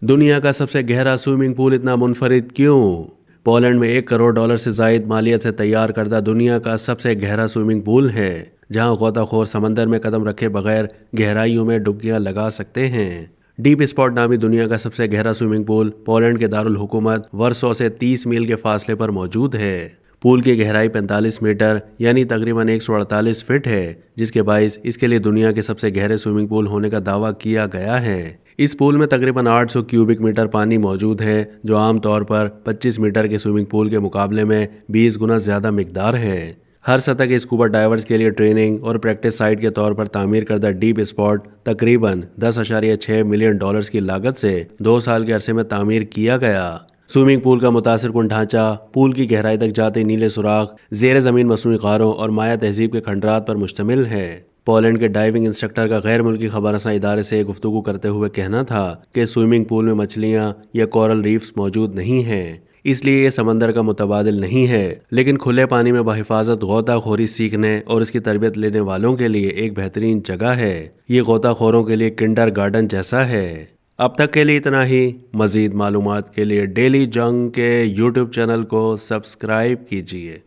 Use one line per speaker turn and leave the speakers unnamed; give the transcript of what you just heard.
दुनिया का सबसे गहरा स्विमिंग पूल इतना मुनफरिद क्यों? पोलैंड में $1 करोड़ से जायद मालियत से तैयार करदा दुनिया का सबसे गहरा स्विमिंग पूल है, जहां गोताखोर समंदर में कदम रखे बगैर गहराइयों में डुबकियां लगा सकते हैं। डीप स्पॉट नामी दुनिया का सबसे गहरा स्विमिंग पूल पोलैंड के दारुल हुकूमत वर्सो से 30 मील के फासले पर मौजूद है। पूल की गहराई 45 मीटर यानी तकरीबन 148 फीट है, जिसके बाइस इसके लिए दुनिया के सबसे गहरे स्विमिंग पूल होने का दावा किया गया है। इस पूल में तकरीबन 800 क्यूबिक मीटर पानी मौजूद है, जो आम तौर पर 25 मीटर के स्विमिंग पूल के मुकाबले में 20 गुना ज़्यादा मिकदार है। हर सतह के स्कूबा डाइवर्स के लिए ट्रेनिंग और प्रैक्टिस साइट के तौर पर तामीर करदा डीप स्पॉट तकरीबन $10.6 मिलियन की लागत से 2 साल के अरसे में तामीर किया गया। स्विमिंग पूल का मुतासिर कुन ढांचा पूल की गहराई तक जाते नीले सुराख, जेर ज़मीन मसनूई गारों और माया तहजीब के खंडरात पर मुश्तमिल है। पोलैंड के डाइविंग इंस्ट्रक्टर का गैर मुल्की खबरसां इदारे से गुफ्तगू करते हुए कहना था कि स्विमिंग पूल में मछलियां या कोरल रीफ्स मौजूद नहीं हैं, इसलिए ये समंदर का मुतबादिल नहीं है, लेकिन खुले पानी में बहिफाजत गोताखोरी सीखने और इसकी तरबियत लेने वालों के लिए एक बेहतरीन जगह है। ये गोताखोरों के लिए किंडर गार्डन जैसा है। अब तक के लिए इतना ही। मज़ीद मालूमात के लिए डेली जंग के यूट्यूब चैनल को सब्सक्राइब कीजिए।